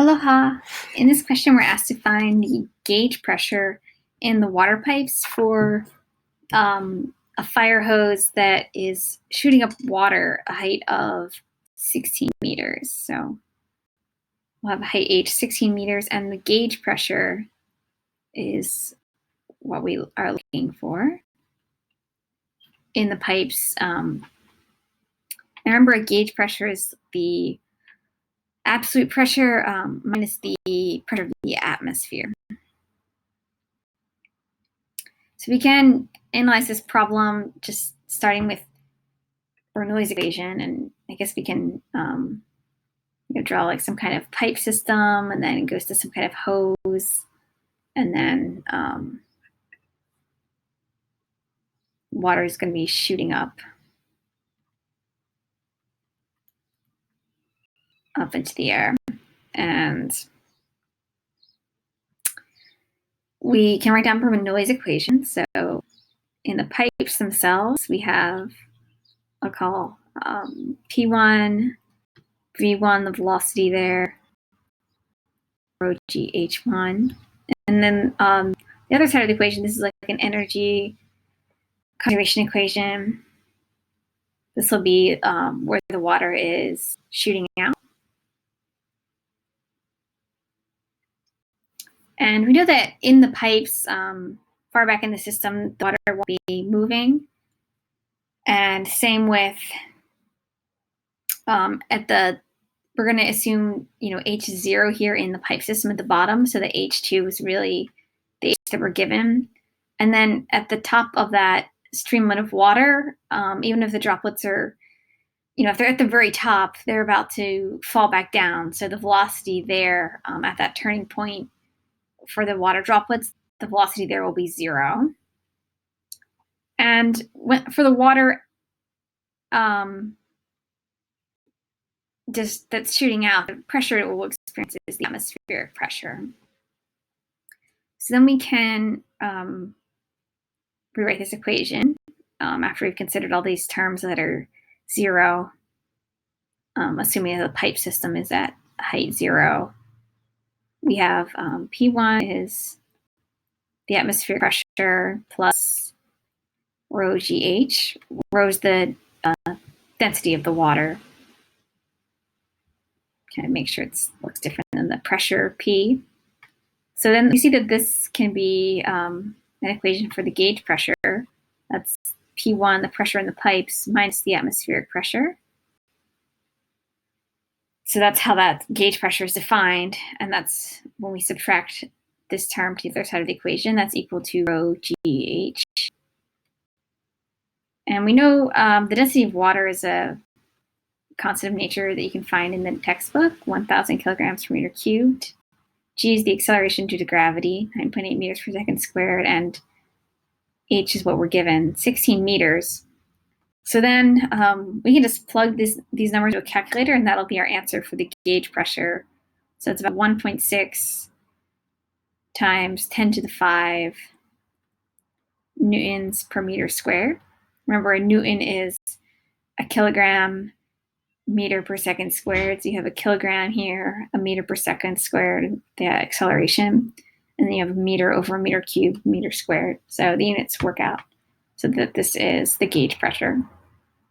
Aloha! In this question, we're asked to find the gauge pressure in the water pipes for a fire hose that is shooting up water a height of 16 meters. So we'll have a height H, 16 meters, and the gauge pressure is what we are looking for in the pipes. Remember, a gauge pressure is the absolute pressure minus the pressure of the atmosphere. So we can analyze this problem just starting with Bernoulli's equation, and I guess we can draw like some kind of pipe system, and then it goes to some kind of hose, and then water is going to be shooting up into the air. And we can write down Bernoulli's equation. So in the pipes themselves, we have, I'll call P1, V1, the velocity there, rho g H1. And then the other side of the equation, this is like an energy conservation equation. This will be where the water is shooting out. And we know that in the pipes, far back in the system, the water will be moving. And same with we're going to assume, H is 0 here in the pipe system at the bottom. So the H2 is really the H that we're given. And then at the top of that streamlet of water, even if the droplets are, if they're at the very top, they're about to fall back down. So the velocity there at that turning point for the water droplets, the velocity there will be 0. And for the water that's shooting out, the pressure it will experience is the atmospheric pressure. So then we can rewrite this equation after we've considered all these terms that are 0, assuming that the pipe system is at height 0. We have P1 is the atmospheric pressure plus rho GH. Rho is the density of the water. Kind of make sure it looks different than the pressure P. So then you see that this can be an equation for the gauge pressure. That's P1, the pressure in the pipes, minus the atmospheric pressure. So that's how that gauge pressure is defined. And that's when we subtract this term to the other side of the equation, that's equal to rho GH. And we know the density of water is a constant of nature that you can find in the textbook, 1,000 kilograms per meter cubed. G is the acceleration due to gravity, 9.8 meters per second squared, and H is what we're given, 16 meters. So then we can just plug these numbers into a calculator, and that'll be our answer for the gauge pressure. So it's about 1.6 times 10 to the 5 newtons per meter squared. Remember, a newton is a kilogram meter per second squared. So you have a kilogram here, a meter per second squared, the acceleration, and then you have a meter over a meter cubed, meter squared. So the units work out so that this is the gauge pressure.